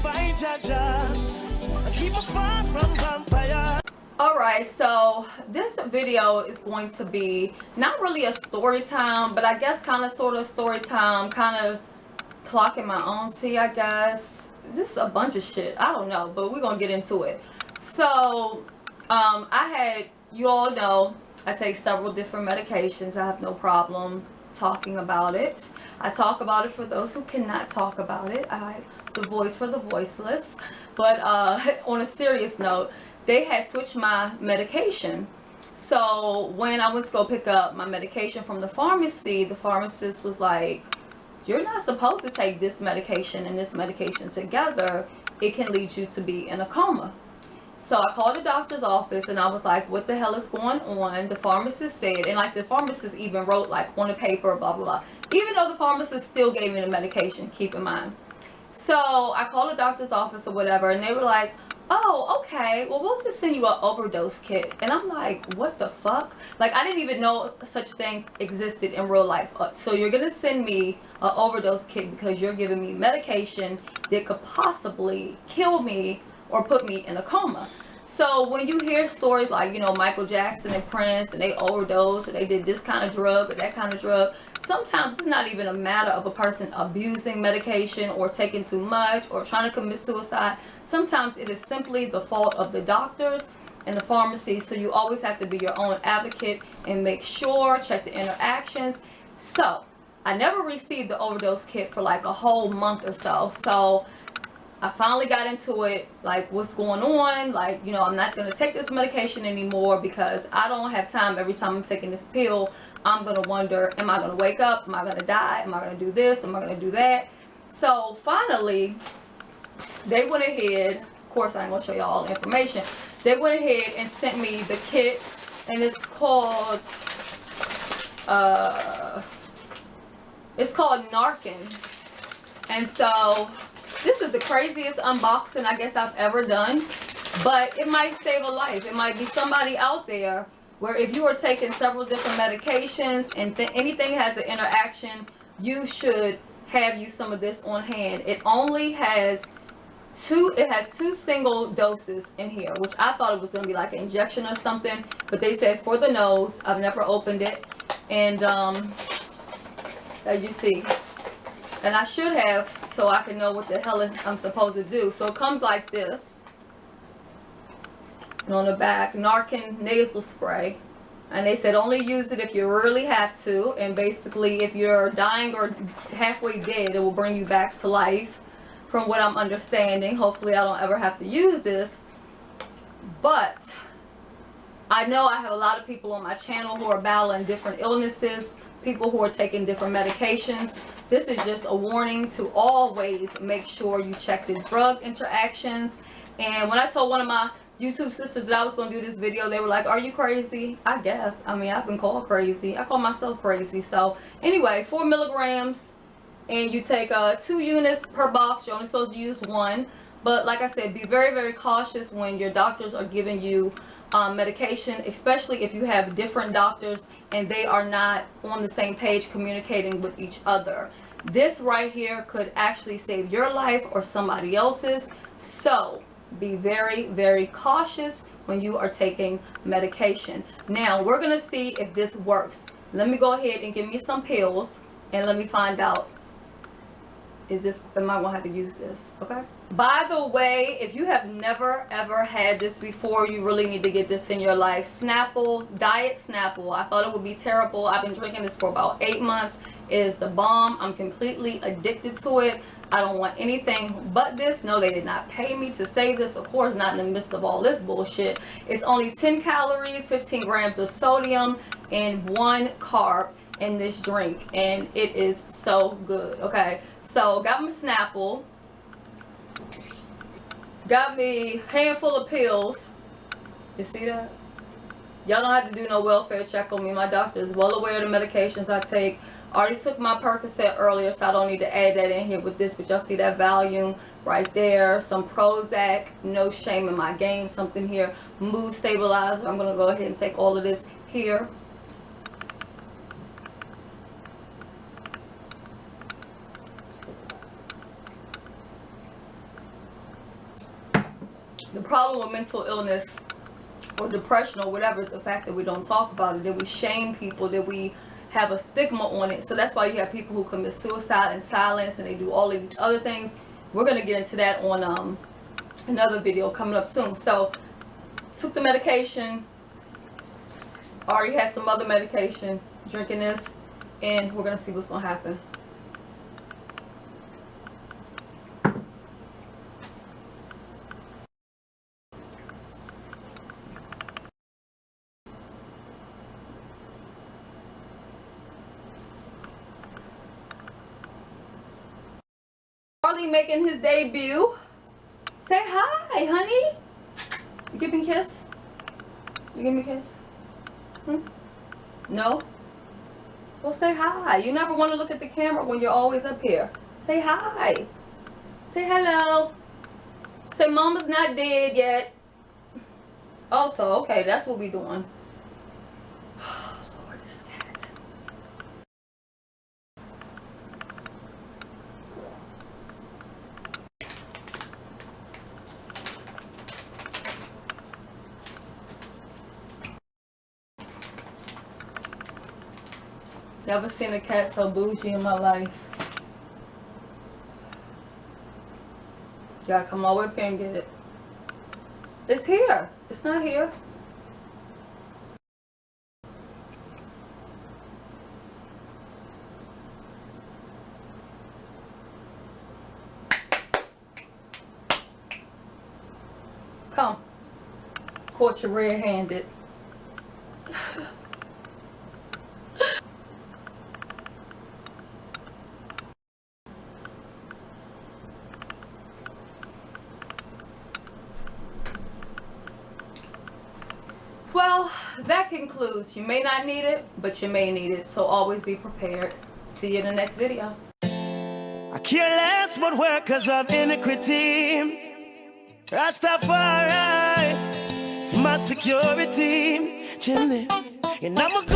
by Jaja. Keep a far from vampire. Alright, so this video is going to be not really a story time, but I guess kind of sort of story time, kind of clocking my own tea, I guess. This is a bunch of shit. I don't know, but we're going to get into it. So, you all know, I take several different medications. I have no problem talking about it. I talk about it for those who cannot talk about it. I the voice for the voiceless. But on a serious note, they had switched my medication. So when I went to go pick up my medication from the pharmacy, the pharmacist was like, you're not supposed to take this medication and this medication together. It can lead you to be in a coma. So I called the doctor's office and I was like, what the hell is going on? The pharmacist said, and like the pharmacist even wrote like on the paper, blah, blah, blah. Even though the pharmacist still gave me the medication, keep in mind. So I called the doctor's office or whatever, and they were like, oh, okay, well, we'll just send you an overdose kit. And I'm like, what the fuck? Like, I didn't even know such a thing existed in real life. So you're going to send me an overdose kit because you're giving me medication that could possibly kill me or put me in a coma. So when you hear stories like, you know, Michael Jackson and Prince, and they overdosed, or they did this kind of drug or that kind of drug, sometimes it's not even a matter of a person abusing medication or taking too much or trying to commit suicide. Sometimes it is simply the fault of the doctors and the pharmacy. So you always have to be your own advocate and make sure, check the interactions. So I never received the overdose kit for like a whole month or so. So I finally got into it, like, what's going on? Like, you know, I'm not going to take this medication anymore because I don't have time. Every time I'm taking this pill, I'm going to wonder, am I going to wake up? Am I going to die? Am I going to do this? Am I going to do that? So finally, they went ahead. Of course, I ain't going to show you all the information. They went ahead and sent me the kit, and it's called Narcan. And so this is the craziest unboxing I guess I've ever done, but it might save a life. It might be somebody out there where if you are taking several different medications and anything has an interaction, you should have you some of this on hand. It only has two single doses in here, which I thought it was going to be like an injection or something, but they said for the nose. I've never opened it, and as you see, and I should have, so I can know what the hell I'm supposed to do. So it comes like this. And on the back, Narcan nasal spray. And they said only use it if you really have to. And basically, if you're dying or halfway dead, it will bring you back to life, from what I'm understanding. Hopefully, I don't ever have to use this. But I know I have a lot of people on my channel who are battling different illnesses, people who are taking different medications. This is just a warning to always make sure you check the drug interactions. And when I told one of my YouTube sisters that I was going to do this video, they were like, are you crazy? I guess. I mean, I've been called crazy. I call myself crazy. So anyway, 4 milligrams, and you take 2 units per box. You're only supposed to use 1. But like I said, be very, very cautious when your doctors are giving you medication, especially if you have different doctors and they are not on the same page communicating with each other. This right here could actually save your life or somebody else's. So be very, very cautious when you are taking medication. Now we're gonna see if this works. Let me go ahead and give me some pills and let me find out, am I gonna have to use this? Okay. By the way, if you have never ever had this before, you really need to get this in your life. Snapple, Diet Snapple. I thought it would be terrible. I've been drinking this for about 8 months. It is the bomb. I'm completely addicted to it. I don't want anything but this. No, they did not pay me to say this. Of course, not in the midst of all this bullshit. It's only 10 calories, 15 grams of sodium, and 1 carb in this drink, and it is so good. Okay, so got my Snapple, got me a handful of pills. You see that? Y'all don't have to do no welfare check on me. My doctor is well aware of the medications I take. Already took my Percocet earlier, so I don't need to add that in here with this, but y'all see that volume right there. Some Prozac, no shame in my game. Something here, mood stabilizer. I'm gonna go ahead and take all of this here. The problem with mental illness or depression or whatever is the fact that we don't talk about it, that we shame people, that we have a stigma on it. So that's why you have people who commit suicide in silence, and they do all of these other things. We're going to get into that on another video coming up soon. So took the medication, already had some other medication, drinking this, and we're going to see what's going to happen. Charlie making his debut. Say hi, honey. You give me a kiss? You give me a kiss? No? Well, say hi. You never want to look at the camera when you're always up here. Say hi. Say hello. Say mama's not dead yet. Also, okay, that's what we doing. Lord, this cat. Never seen a cat so bougie in my life. Gotta come all the way up here and get it. It's here. It's not here. Come. Caught you red-handed. Well, that concludes. You may not need it, but you may need it. So always be prepared. See you in the next video. I care less what workers of iniquity. Rastafari, it's my security. Chilling, and I'm a